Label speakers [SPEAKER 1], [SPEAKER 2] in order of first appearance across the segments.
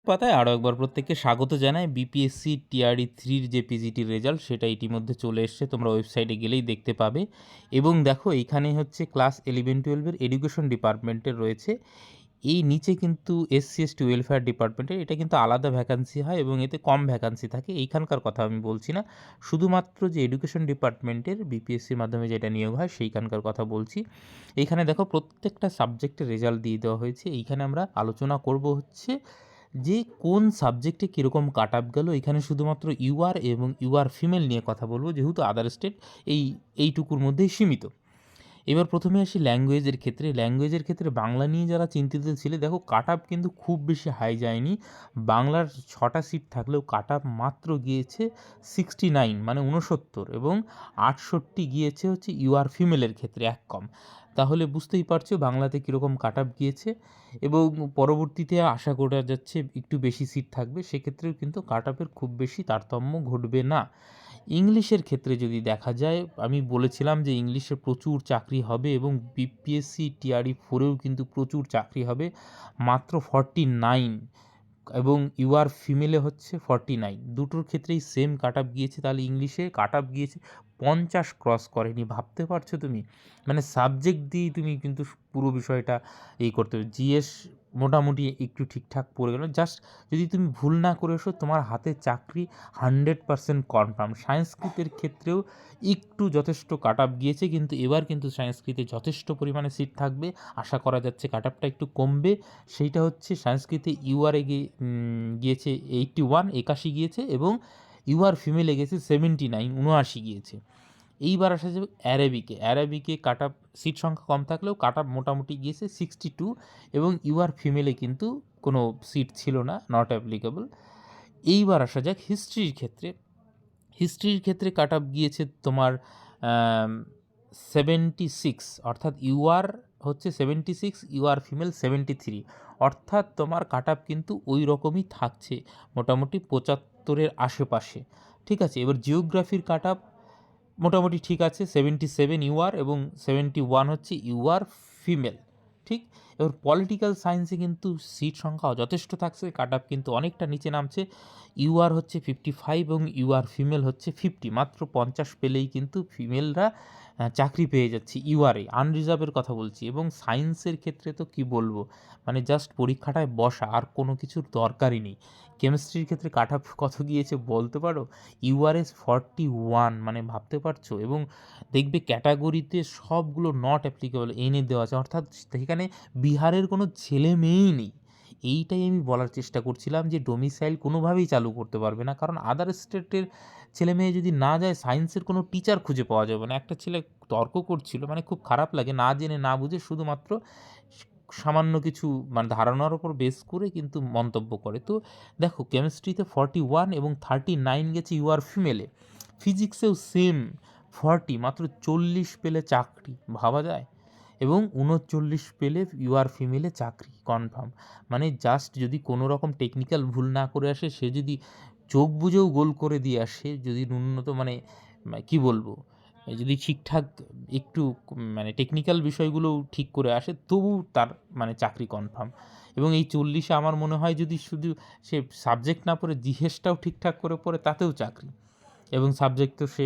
[SPEAKER 1] পাতায় আরও একবার প্রত্যেককে স্বাগত জানাই। বিপিএসসি টিআরই 3-র যে পিজিটির রেজাল্ট সেটা ইতিমধ্যে চলে এসছে, তোমরা ওয়েবসাইটে গেলেই দেখতে পাবে। এবং দেখো এইখানে হচ্ছে ক্লাস 11-12-এর এডুকেশন ডিপার্টমেন্টের রয়েছে। এই নিচে কিন্তু এসসি এসটি ওয়েলফেয়ার ডিপার্টমেন্টের, এটা কিন্তু আলাদা ভ্যাকান্সি হয় এবং এতে কম ভ্যাকান্সি থাকে। এইখানকার কথা আমি বলছি না, শুধুমাত্র যে এডুকেশন ডিপার্টমেন্টের বিপিএসসির মাধ্যমে যেটা নিয়োগ হয় সেইখানকার কথা বলছি। এইখানে দেখো প্রত্যেকটা সাবজেক্টের রেজাল্ট দিয়ে দেওয়া হয়েছে। এইখানে আমরা আলোচনা করব হচ্ছে যে কোন সাবজেক্টে কীরকম কাট আপ গেল। এখানে শুধুমাত্র ইউআর এবং ইউআর ফিমেল নিয়ে কথা বলবো, যেহেতু আদার স্টেট এইটুকুর মধ্যেই সীমিত। এবার প্রথমে আসি ল্যাঙ্গুয়েজের ক্ষেত্রে। ল্যাঙ্গুয়েজের ক্ষেত্রে বাংলা নিয়ে যারা চিন্তিত ছিলে, দেখো কাট আপ কিন্তু খুব বেশি হাই যায়নি। বাংলার 6টা সিট থাকলেও কাট আপ মাত্র গিয়েছে 69, মানে 69, এবং 68 গিয়েছে হচ্ছে ইউআর ফিমেলের ক্ষেত্রে, এক কম। তাহলে বুঝতেই পারছো বাংলাতে কীরকম কাট আপ গিয়েছে, এবং পরবর্তীতে আশা করা যাচ্ছে একটু বেশি সিট থাকবে, সেক্ষেত্রেও কিন্তু কাট আপের খুব বেশি তারতম্য ঘটবে না। ইংলিশের ক্ষেত্রে যদি দেখা যায়, আমি বলেছিলাম যে ইংলিশে প্রচুর চাকরি হবে এবং বিপিএসসি টিআরই 4-এও কিন্তু প্রচুর চাকরি হবে। মাত্র 49, এবং ইউআর ফিমেলে হচ্ছে 49, দুটোর ক্ষেত্রেই সেম কাট আপ গিয়েছে। তাহলে ইংলিশে কাট আপ গিয়েছে 50 ক্রস করেনি, ভাবতে পারছো তুমি? মানে সাবজেক্ট দিয়েই তুমি কিন্তু পুরো বিষয়টা করতে হবে। জিএস মোটামুটি একটু ঠিকঠাক পড়ে গেল, জাস্ট যদি তুমি ভুল না করে এসো তোমার হাতে চাকরি 100% কনফার্ম। সংস্কৃতের ক্ষেত্রেও একটু যথেষ্ট কাট আপ গিয়েছে, কিন্তু এবার কিন্তু সংস্কৃতে যথেষ্ট পরিমাণে সিট থাকবে। আশা করা যাচ্ছে কাট আপটা একটু কমবে। সেইটা হচ্ছে সংস্কৃতে ইউআরে গিয়েছে 81, 81 গিয়েছে, এবং ইউআর ফিমেলে গেছে 79, 79 গিয়েছে। এইবার আসা যাবে অ্যারাবিকে। অ্যারাবিকে কাট আপ সিট সংখ্যা কম থাকলেও কাট আপ মোটামুটি গিয়েছে 62, এবং ইউআর ফিমেলে কিন্তু কোনো সিট ছিল না, নট অ্যাপ্লিকেবল। এইবার আসা যাক হিস্ট্রির ক্ষেত্রে। হিস্ট্রির ক্ষেত্রে কাট আপ গিয়েছে তোমার 76, অর্থাৎ ইউআর হচ্ছে 76, ইউআর ফিমেল 73, অর্থাৎ তোমার কাট আপ কিন্তু ওই রকমই থাকছে, মোটামুটি 75-এর আশেপাশে। ঠিক আছে, এবার জিওগ্রাফির কাট আপ মোটামুটি ঠিক আছে, 77 ইউআর এবং 71 হচ্ছে ইউআর ফিমেল। ঠিক, এবার পলিটিক্যাল সায়েন্সে কিন্তু সিট সংখ্যা যথেষ্ট থাকছে, কাট আপ কিন্তু অনেকটা নিচে নামছে। ইউআর হচ্ছে 55 এবং ইউআর ফিমেল হচ্ছে 50, মাত্র 50 পেলেই কিন্তু ফিমেলরা চাকরি পেয়ে যাচ্ছে ইউআরএ, আনরিজার্ভের কথা বলছি। এবং সায়েন্সের ক্ষেত্রে তো কি বলবো, মানে জাস্ট পরীক্ষাটায় বসা, আর কোনো কিছুর দরকারই নেই। কেমিস্ট্রির ক্ষেত্রে কাট আপ কত গিয়েছে বলতে পারো? ইউআরএস 41, মানে ভাবতে পারছো? এবং দেখবে ক্যাটাগরিতে সবগুলো নট অ্যাপ্লিকেবল এনে দেওয়া আছে, অর্থাৎ সেখানে বিহারের কোনো ছেলে মেয়েই নেই। এইটাই আমি বলার চেষ্টা করছিলাম যে ডোমিসাইল কোনোভাবেই চালু করতে পারবে না, কারণ আদার স্টেটের ছেলে মেয়ে যদি না যায়, সায়েন্সের কোনো টিচার খুঁজে পাওয়া যাবে না। একটা ছেলে তর্ক করছিল, মানে খুব খারাপ লাগে, না জেনে না বুঝে শুধুমাত্র সামান্য কিছু মানে ধারণার ওপর বেস করে কিন্তু মন্তব্য করে। তো দেখো কেমিস্ট্রিতে 41 এবং 39 গেছে ইউআর ফিমেলে। ফিজিক্সেও সেম 40, মাত্র 40 পেলে চাকরি, ভাবা যায়? এবং 39 পেলে ইউআর ফিমেলে চাকরি কনফার্ম। মানে জাস্ট যদি কোনো রকম টেকনিক্যাল ভুল না করে আসে, সে যদি চোখ বুজেও গোল করে দিয়ে আসে, যদি ন্যূনতম মানে কি বলবো, যদি ঠিকঠাক একটু মানে টেকনিক্যাল বিষয়গুলো ঠিক করে আসে, তবু তার মানে চাকরি কনফার্ম। এবং এই 40-এ আমার মনে হয় যদি শুধু সে সাবজেক্ট না পড়ে জিএসটাও ঠিকঠাক করে পড়ে, তাতেও চাকরি। এবং সাবজেক্ট তো সে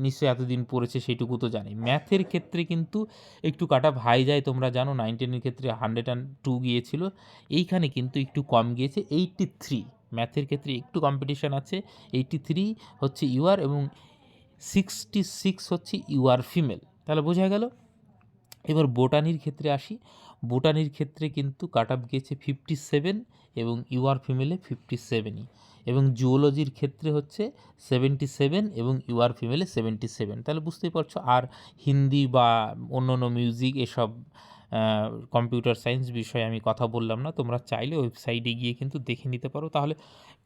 [SPEAKER 1] নিশ্চয়ই এতদিন পড়েছে, সেইটুকু তো জানি। ম্যাথের ক্ষেত্রে কিন্তু একটু কাট আপ হাই যায়, তোমরা জানো। 19-এর ক্ষেত্রে 102 গিয়েছিল, এইখানে কিন্তু একটু কম গিয়েছে 83। ম্যাথের ক্ষেত্রে একটু কম্পিটিশান আছে। 83 হচ্ছে ইউআর এবং 66 হচ্ছে ইউআর ফিমেল, তাহলে বোঝা গেল। এবার বোটানির ক্ষেত্রে আসি। বোটানির ক্ষেত্রে কিন্তু কাট আপ গিয়েছে 57 এবং ইউআর ফিমেলে 57ই, এবং জুওলজির ক্ষেত্রে হচ্ছে 77 এবং ইউআর ফিমেলে 77। তাহলে বুঝতেই পারছো। আর হিন্দি বা অন্য অন্য মিউজিক এসব কম্পিউটার সায়েন্স বিষয়ে আমি কথা বললাম না, তোমরা চাইলে ওয়েবসাইটে গিয়ে কিন্তু দেখে নিতে পারো। তাহলে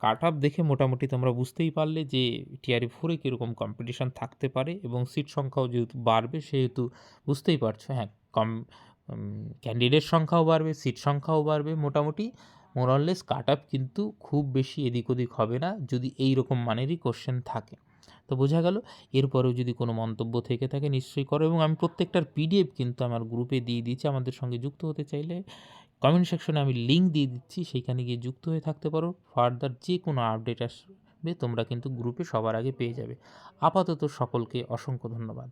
[SPEAKER 1] কাট আপ দেখে মোটামুটি তোমরা বুঝতেই পারলে যে টিআরই 4-এ কীরকম কম্পিটিশান থাকতে পারে, এবং সিট সংখ্যাও যেহেতু বাড়বে সেহেতু বুঝতেই পারছো। হ্যাঁ, ক্যান্ডিডেট সংখ্যাও বাড়বে, সিট সংখ্যাও বাড়বে, মোটামুটি মোরাললেস কাট আপ কিন্তু খুব বেশি এদিক ওদিক হবে না, যদি এই রকম মানেরই কোশ্চেন থাকে। তো বোঝা গেল। এরপরেও যদি কোনো মন্তব্য থেকে থাকে নিশ্চয়ই করো, এবং আমি প্রত্যেকটার পিডিএফ কিন্তু আমার গ্রুপে দিয়ে দিয়েছি। আমাদের সঙ্গে যুক্ত হতে চাইলে কমেন্ট সেকশনে আমি লিঙ্ক দিয়ে দিচ্ছি, সেইখানে গিয়ে যুক্ত হয়ে থাকতে পারো। ফার্দার যে কোনো আপডেট আসবে তোমরা কিন্তু গ্রুপে সবার আগে পেয়ে যাবে। আপাতত সকলকে অসংখ্য ধন্যবাদ।